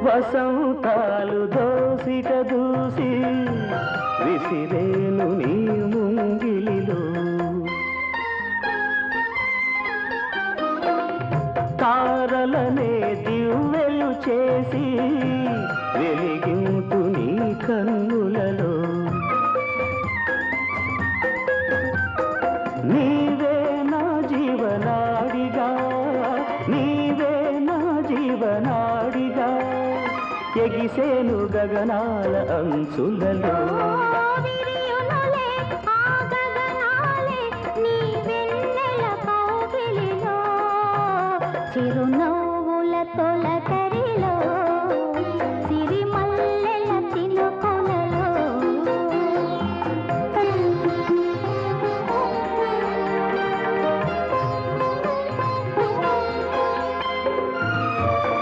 వసంతాలు దోసిక దూసి విసిరేను నీ ముంగిలిలో తారలనే దివ్వెలు చేసి వెలిగింటు నీ కన్నులలో నీవే నా జీవనాడిగా నీవే నా జీవనాడిగా ఎగిసేను గగనాల అంచులలో చిరునవ్వుల తొలక